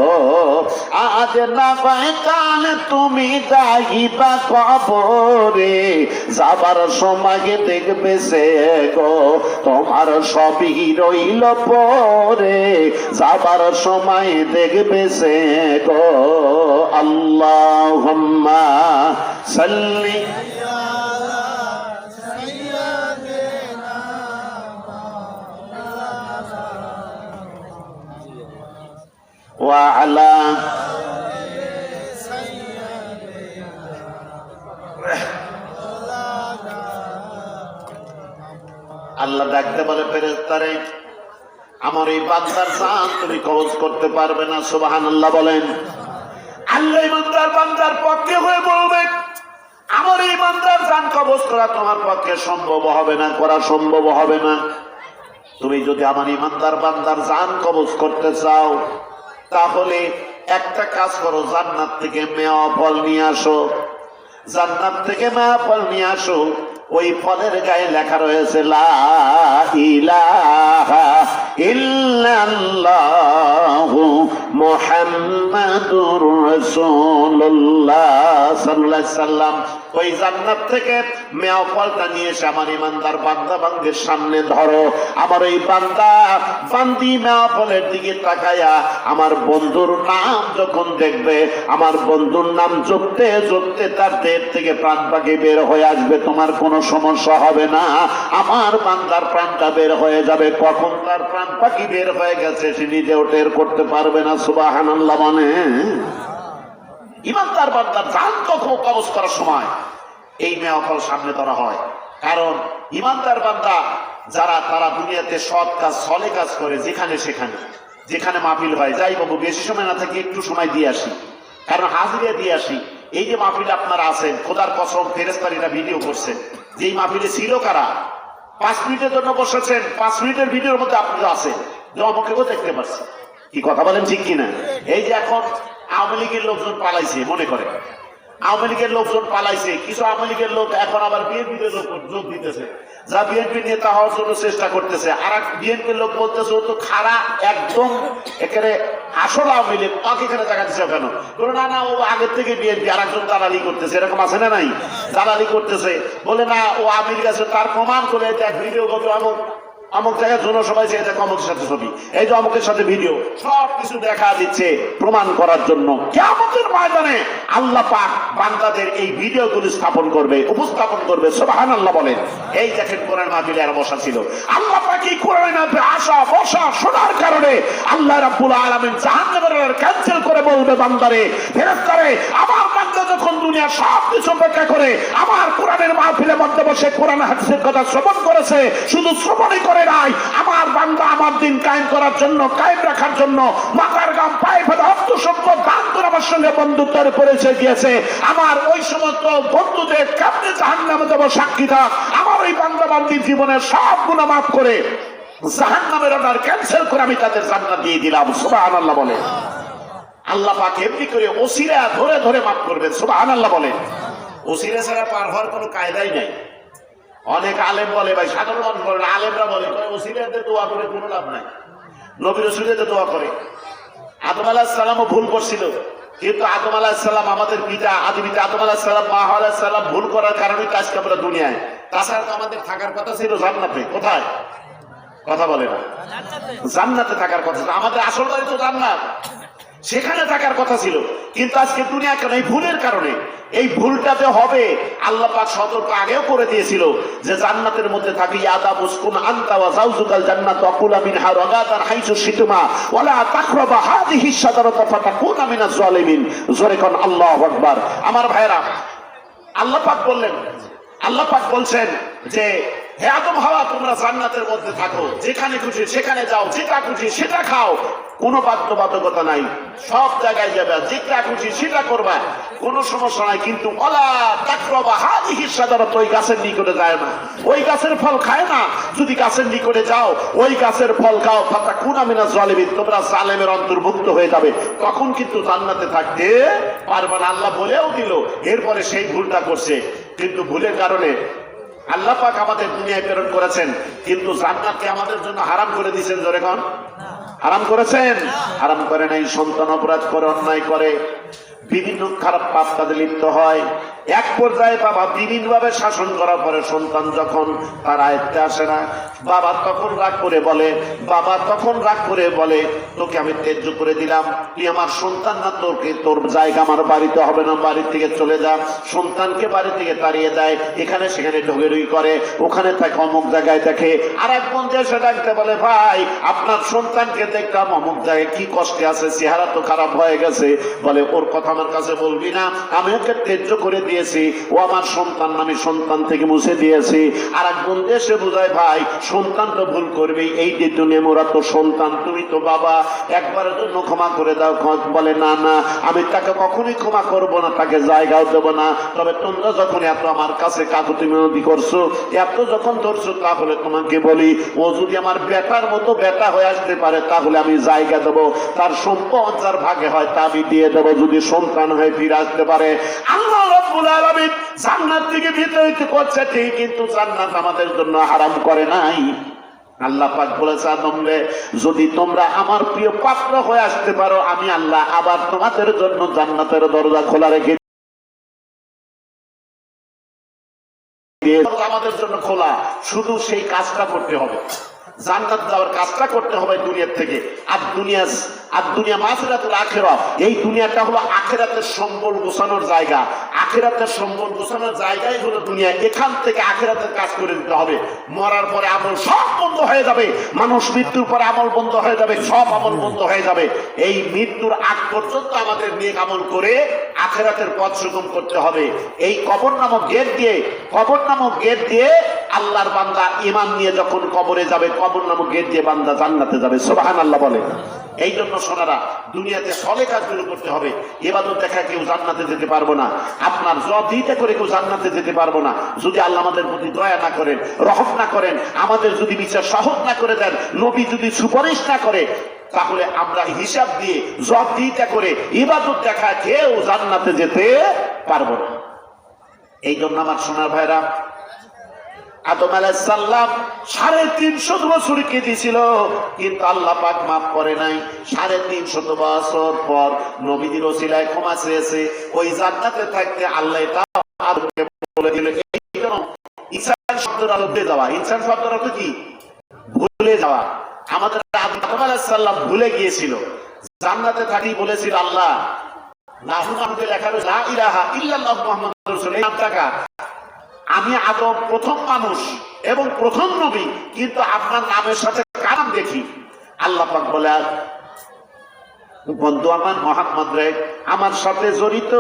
Speaker 1: আজ না হয় কাল তুমি যাইবা কবরে, যাবার সময় দেখবে সে গো তোমার সবই রইল পরে, যাবার সময় দেখবে সে গো। আল্লাহুম্মা সাল্লি ওয়া আলা আল্লাহ ডাকতে বলে, ফেরেশতারে আমার এই বান্দার জান তুমি কবজ করতে পারবে না। সুবহানাল্লাহ বলেন। আল্লাহ ইমানদার বান্দার পক্ষে হয়ে বলবে, আমার এই বান্দার জান কবজ করা তোমার পক্ষে সম্ভব হবে না, করা সম্ভব হবে না। তুমি যদি আমার ইমানদার বান্দার জান কবজ করতে চাও তাহলে একটা কাজ করো, জান্নাত থেকে মেওয়া ফল নিয়ে আসো, জান্নাত থেকে মেওয়া ফল নিয়ে আসো। ওই ফলের গায়ে লেখা রয়েছে লা ইলাহা ইল্লাল্লাহু মুহাম্মাদুর রাসূলুল্লাহ সাল্লাল্লাহু আলাইহি সাল্লাম। ওই জান্নাত থেকে মেওয়া ফলটা নিয়ে এসে আমার ইমানদার বান্দা বান্দির সামনে ধরো। আমার এই বান্দা বান্দি মেওয়া ফলের দিকে তাকায়া আমার বন্ধুর নাম যখন দেখবে, আমার বন্ধুর নাম জপতে জপতে তার দেহ থেকে প্রাণ পাখি বের হয়ে আসবে, তোমার কোনো সমস্যা হবে না। আমার বান্দার প্রাণটা বের হয়ে যাবে। কখন তার প্রাণ পাখি বের হয়ে গেছে সে নিজেও টের করতে পারবে না। সুবহানাল্লাহ মানে ইমানদার বান্দার জান কবজ করার সময় এই মেওয়া ফল সামনে ধরা হয়। কারণ ইমানদার বান্দা যারা, তারা দুনিয়াতে সৎ কাজ সলে কাজ করে, যেখানে সেখানে যেখানে মাহফিল হয়, যাই বাবু বেশি সময় না থাকে একটু সময় দিয়ে আসি, কারণ হাজিরা দিয়ে আসি। এই যে মাহফিলে আপনারা আছেন, খোদার কসম ফেরেশতারা ভিডিও করছেন যে এই মাহফিলে ছিল কারা, 5 মিনিটের জন্য বসেছেন, 5 মিনিটের ভিডিওর মধ্যে আপনি আছেন, আমাকেও দেখতে পাচ্ছেন। কি কথা বলেন ঠিক কিনা? এই যে এখন আওয়ামী লীগের লোকজন পালাইছে, মনে করে আওয়ামী লীগের লোকজন পালাইছে, কিছু আওয়ামী লীগের লোক এখন আবার বিএনপির যোগ দিতেছে, যা বিএনপি নেতা হওয়ার জন্য চেষ্টা করতেছে। আর এক বিএনপির লোক বলতেছে ও তো খারা একদম এখানে আসল আওয়ামী লীগ, তাকে এখানে দেখা দিচ্ছে কেন? না না, ও আগের থেকে বিএনপি। আর একজন দালালি করতেছে, এরকম আছে না নাই? দালালি করতেছে, বলে না ও আওয়ামী লীগ আছে, তার প্রমাণ করে দেখ ভিডিও কপি অমুক জায়গায় জনসভায় চেয়ে দেখো অমুকের সাথে ছবি, এই যে অমুকের সাথে ভিডিও, সব কিছু দেখা দিচ্ছে প্রমাণ করার জন্য। কিয়ামতের ময়দানে আল্লাহ পাক বান্দাদের এই ভিডিওগুলো স্থাপন করবে, উপস্থাপন করবে। সুবহানাল্লাহ বলেন। এই দেখেন কোরআন মাহফিলে আর বসা ছিল, আল্লাহ পাক এই কোরআন মাহফিলে আসা বসা শোনার কারণে আল্লাহ রাব্বুল আলামিন জাহান্নামের ক্যান্সেল করে বলবে, বান্দারে ফেরেশতারে আমার বান্দা যখন দুনিয়া সব কিছু অপেক্ষা করে আমার কোরআনের মাহফিলের মধ্যে বসে কোরআন হাদিসের কথা শ্রবণ করেছে, শুধু শ্রবণই করে নাই, আমার বান্দা আমার দিন কায়েম করার জন্য, কায়েম রাখার জন্য মাথার গাম পায়ে ফেলে অর্থ সম্পদ দান করে আমার সঙ্গে বন্ধুত্বের পরিচয় দিয়েছে। আমার ওই সমস্ত বন্ধুদের কেমনে জাহান্নামে দেব সাক্ষী থাক, আমার ওই বান্দা বান্দির জীবনের সব গুনাহ মাফ করে জাহান্নামের অর্ডার ক্যান্সেল করে আমি তাদের জান্নাত দিয়ে দিলাম। সুবহানাল্লাহ বলে। আল্লাহ পাক এমনি করে ওসিলা ধরে ধরে মাফ করবেন। সুবহানাল্লাহ বলে। ওসিলা ছাড়া পার হওয়ার কোনো কায়দাই নাই। অনেক আলেম বলে, ভাই সাধারণ মানুষ বলে, আলেমরা বলে ওসিলাতে দোয়া করে কোনো লাভ নাই, নবী রাসূলতে দোয়া করে। আদম আলাইহিস সালামও ভুল করছিল, কিন্তু আদম আলাইহিস সালাম আমাদের পিতা, আদি পিতা আদম আলাইহিস সালাম, মা হাওয়া আলাইহিস সালাম ভুল করার কারণেই আজকে আমরা দুনিয়ায়। তাছাড়া তো আমাদের থাকার কথা ছিল জান্নাতে। কোথায়? কথা বলে না। জান্নাতে থাকার কথা ছিল, আমাদের আসল বাড়ি তো জান্নাত। সেখানে থাকার কথা ছিল, কিন্তু আজকে দুনিয়া কেন এই ভুলের কারণে, এই ভুলটাতে হবে। আল্লাহ পাক সতর্ক আগেও করে দিয়েছিল যে জান্নাতের মধ্যে থাকি আদাব উসকুন আনতা ওয়া যাওজুকাল জান্নাত ওয়া কুলা মিনহা রাগাদান হাইসু শিতুমা ওয়ালা তাকরাবা হাযিহি শাজারাতা ফাতাকুনা মিনাজ জালিমিন। জোরে কোন আল্লাহু আকবার। আমার ভাইরা, আল্লাহ পাক বললেন, আল্লাহ পাক বলছেন যে হে আদম হাওয়া, তোমরা জান্নাতের মধ্যে থাকো, যেখানে খুশি সেখানে যাও, যেটা খুশি সেটা খাও, কোনো বাধ্যবাধকতা নাই, সব জায়গায় যাবে, যেটা খুশি সেটা করবা, কোনো সমস্যা নাই। কিন্তু ওয়ালা তাকরাবা হাযিহি শাজারাত, ওই গাছের নিকটে যায় না, ওই গাছের ফল খায় না। যদি গাছের নিকটে যাও, ওই গাছের ফল খাও, ফাতাকুনা মিনাজ জালিমিন, তোমরা জালেমের অন্তর্ভুক্ত হয়ে যাবে, তখন কিন্তু জান্নাতে থাকতে পারবে না। আল্লাহ বলেও দিল, এরপরে সেই ভুলটা করছে। কিন্তু ভুলের কারণে আল্লাহ পাক আমাদের দুনিয়ায় প্রেরণ করেছেন, কিন্তু জান্নাতকে আমাদের জন্য হারাম করে দিয়েছেন। জোরে কোন হারাম করেছেন? হারাম করে নাই। সন্তান অপরাধ করে, অন্যায় করে, বিভিন্ন খারাপ পাপ কাজে লিপ্ত হয়, এক পর্যায়ে বাবা বিভিন্ন ভাবে শাসন করার পরে সন্তান যখন তার আয়ত্তে আসে না, বাবা তখন রাগ করে বলে, তোকে আমি ত্যায্য করে দিলাম, তুই আমার সন্তান না, তোর জায়গা আমার বাড়িতে হবে না, বাড়ি থেকে চলে যা। সন্তানকে বাড়ি থেকে তাড়িয়ে দেয়, এখানে সেখানে ঢোকেরুই করে, ওখানে থাকে, অমুক জায়গায় থাকে। আর এক বন্ধু এসে ডাকতে বলে, ভাই আপনার সন্তানকে দেখলাম অমুক জায়গায়, কি কষ্টে আছে, চেহারা তো খারাপ হয়ে গেছে। বলে, ওর কথা আমার কাছে বলবি না, আমি ওকে ত্যায্য করে দিয়েছি, ও আমার সন্তান, আমি সন্তান থেকে মুছে দিয়েছি। আর এক বন্ধু এসে বোঝায়, ভাই সন্তান তো ভুল করবে, এই যে দুনিয়া মোরা তো সন্তান, তুমি তো বাবা, একবারের জন্য ক্ষমা করে দাও। বলে, না না, আমি তাকে কখনোই ক্ষমা করব না, তাকে জায়গাও দেবো না। তবে তোমরা যখন এত আমার কাছে কাকুতি মিনতি করছো, এত যখন ধরছো, তাহলে তোমাকে বলি, ও যদি আমার বেটার মতো বেটা হয়ে আসতে পারে, তাহলে আমি জায়গা দেবো, তার সম্পদ যার ভাগে হয় তা আমি দিয়ে দেবো, যদি সন্তান হয়ে ফিরে আসতে পারে। আল্লাহ রাব্বুল আলামিন জান্নাত থেকে বিতাড়িত করছে ঠিক, কিন্তু জান্নাত আমাদের জন্য হারাম করে নাই। আল্লাহ পাক বলেছে, আদম রে, যদি তোমরা আমার প্রিয় পাত্র হয়ে আসতে পারো, আমি আল্লাহ আবার তোমাদের জন্য জান্নাতের দরজা খোলা রেখে দিয়ে, আমাদের জন্য খোলা, শুধু সেই কাজটা করতে হবে, জান্নাত যাওয়ার কাজটা করতে হবে দুনিয়ার থেকে। আর দুনিয়া মাফিরাতুল আখিরাহ, এই দুনিয়াটা হলো আখিরাতের সম্বল গোছানোর জায়গা, আখিরাতের সম্বল গোছানোর জায়গায় হলো দুনিয়া। এখান থেকে আখিরাতের কাজ করে দিতে হবে। মরার পরে আমল সব বন্ধ হয়ে যাবে, মানুষ মৃত্যুর পরে আমল বন্ধ হয়ে যাবে, সব আমল বন্ধ হয়ে যাবে। এই মৃত্যুর আগ পর্যন্ত আমাদের নেক আমল করে আখিরাতের পথ সুগম করতে হবে। এই কবর নামক গেট দিয়ে আল্লাহর বান্দা ঈমান নিয়ে যখন কবরে যাবে, কবর নামক গেট দিয়ে বান্দা জান্নাতে যাবে। সুবহানাল্লাহ বলে। এই জন্য সোনারা, দুনিয়াতে সলে কাজগুলো করতে হবে। ইবাদত দেখা কেউ জান্নাতে যেতে পারবো না, আপনার জবাবদিহিতা করে কেউ জান্নাতে যেতে পারবো না, যদি আল্লাহ আমাদের প্রতি দয়া না করেন, রহম না করেন, আমাদের যদি বিচার সহজ না করে দেন, নবী যদি সুপারিশ না করে, তাহলে আমরা হিসাব দিয়ে জবাবদিহিতা করে ইবাদত দেখা কেউ জান্নাতে যেতে পারবো না। এই জন্য আমার সোনার ভাইরা, আদম আলাইহিস সালাম 350 বছর কেঁদেছিল, কিন্তু আল্লাহ পাক মাফ করে নাই। 350 বছর পর নবীর ওসিলায় ক্ষমা চেয়েছে। ওই জান্নাতে থাকতে আল্লাহ এটা আদমকে বলে দিল। এই জন্য ইনসান শব্দটা ভুলে যাওয়া, ইনসান শব্দটা অর্থ কি? ভুলে যাওয়া। আমাদের আদম আলাইহিস সালাম ভুলে গিয়েছিল, জান্নাতে থাকি বলেছিল আল্লাহ, নাহমাতে লেখা রয়েছে লা ইলাহা ইল্লাল্লাহ মুহাম্মাদুর রাসূলুল্লাহ, এই নামটা আমি আদম প্রথম মানুষ এবং প্রথম নবী, কিন্তু আপনার নামের সাথে কার নাম দেখি? আল্লাহ পাক বলে, বন্ধু আমার মুহাম্মদ রে, আমার সাথে জড়িত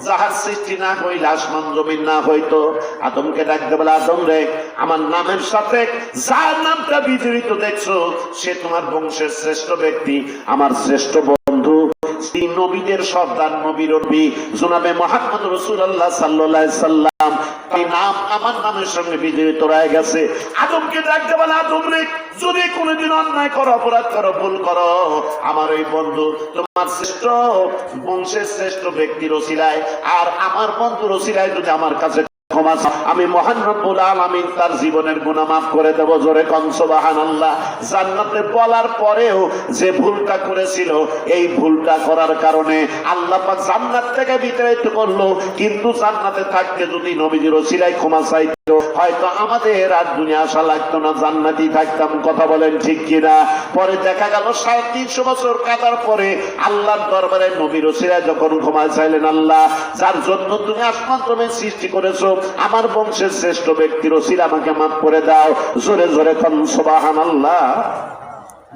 Speaker 1: যাহার সৃষ্টি না হইলে, আসমান জমিন না হইতো। আদমকে ডাকতে বলে, আদম রে, আমার নামের সাথে যার নামটা বিজড়িত দেখছো, সে তোমার বংশের শ্রেষ্ঠ ব্যক্তি, আমার শ্রেষ্ঠ বন্ধু, তিনি নবীদের সর্দার, নবীর নবী জনাবে মুহাম্মদ রাসূলুল্লাহ সাল্লাল্লাহু আলাইহি সাল্লাম, এই নাম আমার নামের সঙ্গে বিজড়িত রয়ে গেছে। আদমকে ডাকতে বলে, আদম রে, যদি কোনোদিন অন্যায় করো, অপরাধ করো, ভুল করো, আমার ওই বন্ধু তোমার শ্রেষ্ঠ বংশের শ্রেষ্ঠ ব্যক্তির ওসিলায় আর আমার বন্ধুর ওসিলায় যদি আমার কাছে ক্ষমা, আমি মহান রব্বুল আলামিন তার জীবনের গুনাহ মাফ করে দেব। জোরে কোন সুবহানাল্লাহ। জান্নাতে বলার পরেও যে ভুলটা করেছিল, এই ভুলটা করার কারণে আল্লাহ পাক জান্নাত থেকে বিতাড়িত করলো, কিন্তু জান্নাতে থাকতে যদি নবীজির ওসিলায় ক্ষমা চাই হয়তো আমাদের আর দুনিয়া আসা লাগতো না, জান্নাতি থাকতাম। কথা বলেন ঠিক কিনা? পরে দেখা গেল 350 বছর কাটার পরে আল্লাহর দরবারে নবী রাসূলরা যখন ক্ষমা চাইলেন, আল্লাহ যার জন্য তুমি আসমান জমিন সৃষ্টি করেছো, আমার বংশের শ্রেষ্ঠ ব্যক্তি রাসূল, আমাকে মাফ করে দাও। জোরে জোরে কোন সুবহানাল্লাহ।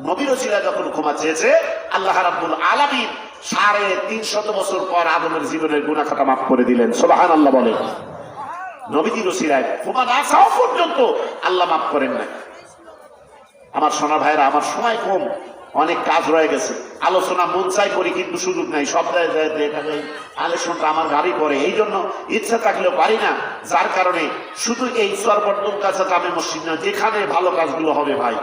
Speaker 1: নবী রাসূলরা যখন ক্ষমা চেয়েছে, আল্লাহ রাব্বুল আলামিন 350 বছর পর আদমের জীবনের গুনাহ খাতা মাফ করে দিলেন। সুবহানাল্লাহ বলেন। নবীজি রাসূলরা ক্ষমা না চাওয়া পর্যন্ত আল্লাহ মাফ করেন না। আমার সোনা ভাইরা, আমার সময় কম, অনেক কাজ রয়ে গেছে। আলোচনা মন চাই করি, কিন্তু সুযোগ নাই। সব আলোচনাটা আমার গাড়ি পড়ে, এই জন্য ইচ্ছা থাকলেও পারি না। যার কারণে শুধু এই সর্বর্তম কাছে জামে মসজিদ না, যেখানে ভালো কাজগুলো হবে ভাই,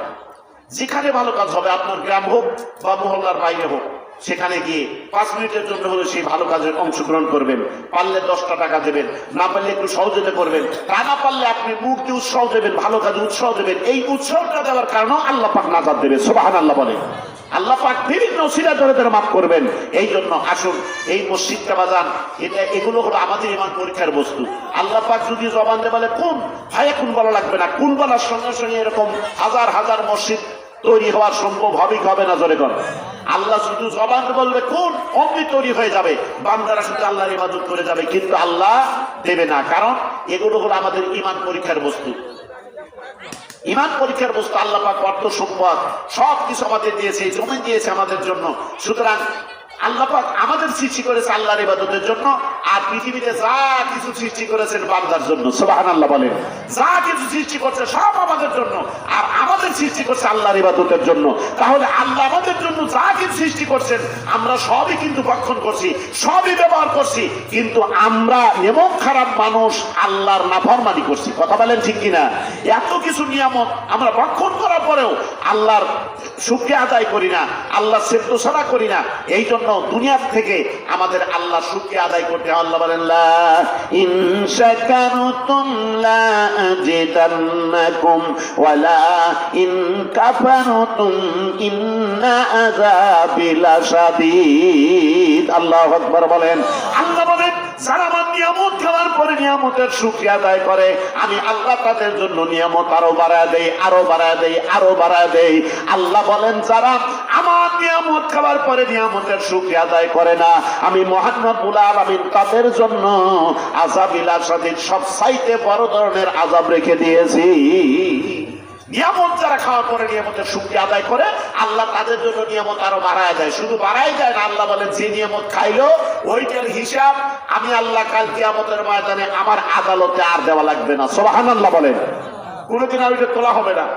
Speaker 1: যেখানে ভালো কাজ হবে, আপনার গ্রাম হোক বা মহল্লার বাইরে হোক, সেখানে গিয়ে 5 মিনিটের জন্য হলে সেই ভালো কাজে অংশগ্রহণ করবেন। পারলে 10টা টাকা দেবেন, না পারলে একটু সহযোগিতা করবেন, তা না পারলে আপনি মুখ দিয়ে উৎসাহ দেবেন, ভালো কাজে উৎসাহ দেবেন। এই উৎসাহটা দেওয়ার কারণে আল্লাহ পাক নাজাত দেবে। সুবহানাল্লাহ বলেন। আল্লাহ পাক বিভিন্ন ওসিলা ধরে ধরে মাফ করবেন। এই জন্য আসুন, এই মসজিদটা বাজান, এগুলো হলো আমাদের ইমান পরীক্ষার বস্তু। আল্লাহ পাক যদি জবান দিয়ে বলে কোন, ভাই এখন বলা লাগবে না, কোন বলার সঙ্গে সঙ্গে এরকম হাজার হাজার মসজিদ তৈরি হওয়ার সম্ভব হবে না? জোরে কর। আল্লাহ শুধু জবান বলবে কোন, অমনি তৈরি হয়ে যাবে, বান্দারা শুধু আল্লাহর ইবাদত করে যাবে, কিন্তু আল্লাহ দেবে না। কারণ এগুলো হলো আমাদের ইমান পরীক্ষার বস্তু। ইমান পরীক্ষার বস্তু। আল্লাহ পাক অর্থ সম্পদ সবকিছু আমাদের দিয়েছে, জমি দিয়েছে আমাদের জন্য। সুতরাং আল্লাহ পাক আমাদের সৃষ্টি করেছে আল্লাহর ইবাদতের জন্য, আর পৃথিবীতে যা কিছু সৃষ্টি করেছেন বান্দার জন্য। সুবহানাল্লাহ বলেন। যা কিছু সৃষ্টি করছে সব আমাদের জন্য, আর আমাদের সৃষ্টি করছে আল্লাহর ইবাদতের জন্য। তাহলে আল্লাহ আমাদের জন্য যা কিছু সৃষ্টি করছেন, আমরা সবই কিন্তু ভক্ষণ করছি, সবই ব্যবহার করছি, কিন্তু আমরা এমন খারাপ মানুষ, আল্লাহর নাফরমানি করছি। কথা বলেন ঠিক কিনা? এত কিছু নিয়ামত আমরা ভক্ষণ করার পরেও আল্লাহর শুকরিয়া আদায় করি না, আল্লাহ সেদ্ধছাড়া করি না। এই জন্য দুনিয়া থেকে আমাদের আল্লাহ শুকরিয়া আদায় করতে। আল্লাহ বলেন লা ইন শাকারতুম লা আজিদান্নাকুম ওয়া লা ইন কাফারতুম ইন্না আযাবি লাশাদীদ। আল্লাহু আকবার বলেন। আল্লাহ বলেন, যারা আমার নিয়ামত খাওয়ার পরে নিয়ামতের শুকরিয়া আদায় করে, আমি আল্লাহ তাদের জন্য নিয়ামত আরো বাড়ায় দেই, আরো বাড়ায় দেই, আরো বাড়ায় দেই। আল্লাহ বলেন, যারা আমার নিয়ামত খাওয়ার পরে নিয়ামতের শুকরিয়া আদায় করে না, আমি মহান রব্বুল আলামিন তাদের জন্য আযাবিল শাদীদ, সবচাইতে বড় ধরনের আযাব রেখে দিয়েছি। নিয়ামত যারা খাওয়ার পরে নিয়ামতের শুকরিয়া আদায় করে, আল্লাহ তাদের জন্য নিয়ামত আরো বাড়ায় দেয়। শুধু বাড়ায় দেয় না, আল্লাহ বলেন যে নিয়ামত খাইলো ওইটার হিসাব আমি আল্লাহ কাল কিয়ামতের ময়দানে আমার আদালতে আর দেওয়া লাগবে না। সুবহানাল্লাহ বলেন। কোনোদিন আর ওইটা তোলা হবে না,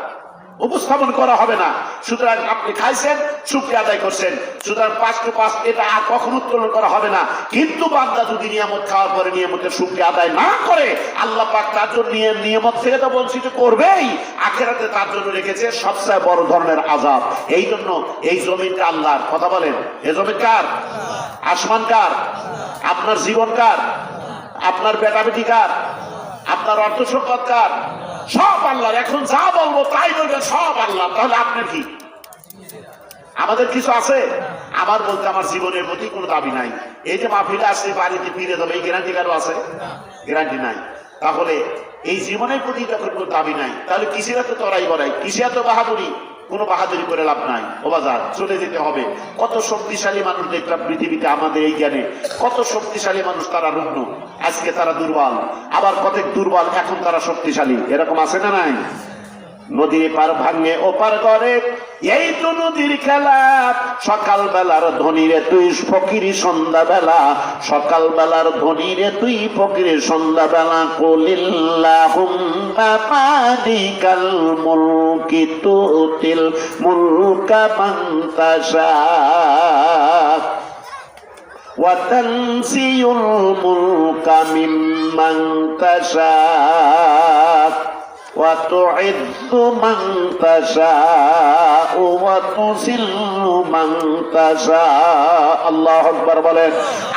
Speaker 1: উপস্থাপন করা হবে না। সুতরাং আপনি খাইছেন, শুকরিয়া আদায় করছেন, সুতরাং 5 এটা আর কখনো উত্তোলন করা হবে না। কিন্তু বান্দা যদি নিয়ামত খাওয়ার পরে নিয়ামতের শুকরিয়া আদায় না করে, আল্লাহ পাক তার জন্য নিয়ামত থেকে তো বঞ্চিত করবেই, আখিরাতে তার জন্য রেখেছে সবচেয়ে বড় ধরনের আযাব। এই জন্য এই জমিনটা আল্লাহর। কথা বলেন, এই জমিন কার? আসমান কার? আপনার জীবন কার? আপনার বেটা বেটি কার? আপনার অর্থ সম্পদ কার? সব আল্লাহর। এখন যা বলবো তাই বলবেন সব আল্লাহ। তাহলে আপনার কি? আমাদের কিছু আছে? আমার বলতে আমার জীবনের প্রতি কোনো দাবি নাই। এই যে মাহফিলে আসছে, বাড়িতে ফিরে যাবে, এই গ্যারান্টি কারো আছে? গ্যারান্টি নাই। তাহলে এই জীবনের প্রতি যখন কোনো দাবি নাই, তাহলে কিসের এত তরাই বড়াই, কিসে এত বাহাদুরি? কোনো বাহাদুরি করে লাভ নাই। ও বাজার চলে যেতে হবে। কত শক্তিশালী মানুষ দেখলাম পৃথিবীতে আমাদের এই জ্ঞানে, কত শক্তিশালী মানুষ, তারা রুগ্ন, আজকে তারা দুর্বল, আবার কত দুর্বল, এখন তারা শক্তিশালী। এরকম আছে না নাই? নদীর পার ভাঙে ওপার করে, এই তো নদীর খেলা। সকাল বেলার ধনীরে তুই ফকিরি সন্ধ্যা বেলা, সকাল বেলার ধনীরে তুই ফকিরি সন্ধ্যা বেলা। কুলিল্লাহুম্মা মালিকাল মুলকি তুতিল মুলকা মান তাশা ওয়া তানসিউল মুলকা মিম্মান তাশা ওয়া তু'ইজ্জু মান তাশাউ ওয়া তুযিল্লু মান তাশা। আল্লাহু আকবার বলেন।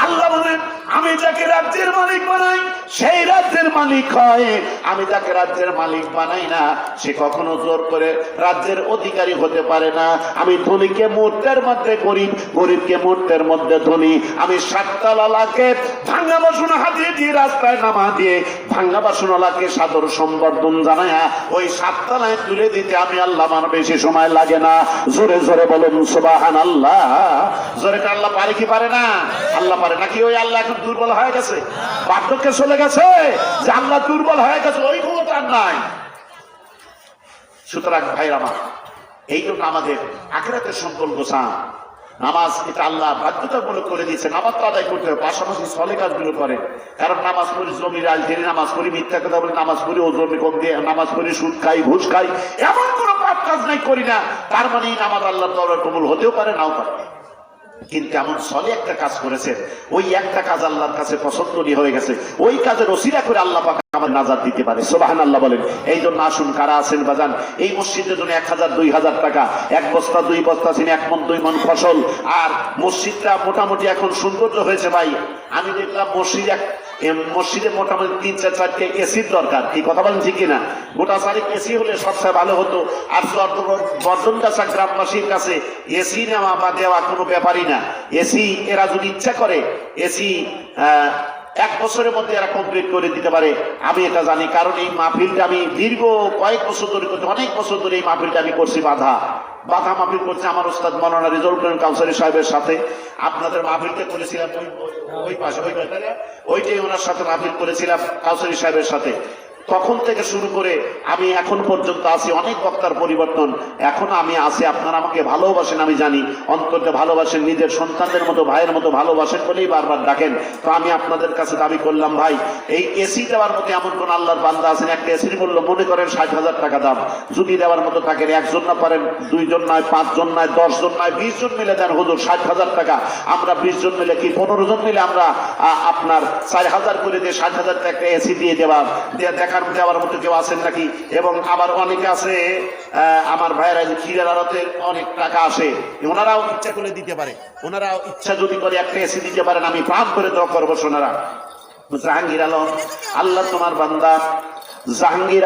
Speaker 1: আল্লাহ বলেন, আমি যাকে রাজ্যের মালিক বানাই সেই রাজ্যের মালিক হয়, আমি যাকে রাজ্যের মালিক বানাই না সে কখনো জোর করে রাজ্যের অধিকারী হতে পারে না। আমি ধনীকে মুহূর্তের মধ্যে গরিব, গরিবকে মুহূর্তের মধ্যে ধনী। আমি সাততলাকে ভাঙ্গা বাসন হাতিয়ে দিয়ে রাস্তায় নামা দিয়ে ভাঙ্গা বাসনওয়ালাকে সাদর সম্বর্ধন জানায়া ওই সাততলায় তুলে দিতে আমি আল্লাহ আমার বেশি সময় লাগে না। জোরে জোরে বলুন সুবহানাল্লাহ। জোরে আল্লাহ পারে কি পারে না? আল্লাহ পারে নাকি ওই আল্লাহ এখন দুর্বল হয়ে গেছে, বার্ধক্যে চলে গেছে যে আল্লাহ দুর্বল হয়ে গেছে, ওই ক্ষমতা নাই। সুতরাং ভাইরা আমার, এই জন্য আমাদের আখিরাতের সম্পর্ক চান। নামাজ এটা আল্লাহ বাধ্যতামূলক করে দিয়েছে, নামাজ তো আদায় করতে হবে, পাশাপাশি সলে কাজগুলো করে। কারণ নামাজ পড়ি জমি রাজধানী, নামাজ পড়ি মিথ্যা কথা বলে, নামাজ পড়ি ও জমি কম দিয়ে, নামাজ পড়ি সুদ খাই ঘুষ খাই, এমন কোনো পাপ কাজ নাই করি না, তার মানে নামাজ আল্লাহর দরবারে কবুল হতেও পারে নাও পারে। কিন্তু এমন সলে একটা কাজ করেছেন, ওই একটা কাজ আল্লাহর কাছে পছন্দনীয় হয়ে গেছে, ওই কাজের ওসিলা করে আল্লাহ পাক আমার নাজাত দিতে পারে। সুবহানাল্লাহ বলেন। এই জন্য আসুন, কারা আছেন বাজান এই মসজিদের জন্য 1000 2000 টাকা, 1 বস্তা 2 বস্তা চিনি, 1 মণ 2 মণ ফসল। আর মসজিদটা মোটামুটি এখন সৌন্দর্য হয়েছে ভাই। আমি দেখলাম মসজিদে মোটামুটি 3-4টা এসির দরকার। এই কথা বলেন ঠিক কিনা? গোটা চারিক এসি হলে সবচেয়ে ভালো হতো। আর বর্ধনগাছা গ্রামবাসীর কাছে এসি নেওয়া বা দেওয়া কোনো ব্যাপারই না। এসি এরা যদি ইচ্ছা করে এসি 1 বছরের মধ্যে এরা কমপ্লিট করে দিতে পারে, আমি এটা জানি। কারণ এই মাহফিলটা আমি দীর্ঘ কয়েক বছর ধরে করছি, অনেক বছর ধরে এই মাহফিলটা আমি করছি। বাধা মাহফিল করছে আমার ওস্তাদ মাওলানা রিজওয়ানুল করিম কাউসারী সাহেবের সাথে। আপনাদের মাহফিলটা করেছিলাম ওই পাশে, ওইটাই ওনার সাথে মাহফিল করেছিলাম কাউসারী সাহেবের সাথে। তখন থেকে শুরু করে আমি এখন পর্যন্ত আছি। অনেক বক্তার পরিবর্তন, এখন আমি আছি। আপনারা আমাকে ভালোবাসেন, আমি জানি অন্তরটা ভালোবাসেন, নিজের সন্তানদের মতো ভাইয়ের মতো ভালোবাসেন বলেই বারবার ডাকেন। তো আমি আপনাদের কাছে দাবি করলাম, ভাই এই এসি দেওয়ার মতো এমন কোন আল্লাহর বান্দা আছেন? একটা এসির মূল্য মনে করেন 60,000 টাকা দাম। যদি দেওয়ার মতো থাকেন, 1 জন না পারেন, 2 জন নয়, 5 জন নয়, 10 জন নয়, 20 জন মিলে দেন হুজুর 60,000 টাকা। আমরা 20 জন মিলে কি 15 জন মিলে আমরা আপনার 4000 করে দিয়ে 60,000 টাকা এসি দিয়ে দেওয়ার মতো কেউ আছেন নাকি? এবং আবার অনেকে আছে আমার ভাইয়েরা যে ক্ষীরের আড়তে অনেক টাকা আসে, ওনারাও ইচ্ছা করে দিতে পারে। ওনারাও ইচ্ছা যদি করে একটা এসি দিতে পারেন, আমি প্রাণ করে দোয়া করবো। সোনারা জাহাঙ্গীর আলম, আল্লাহ তোমার বান্দা জাহাঙ্গীর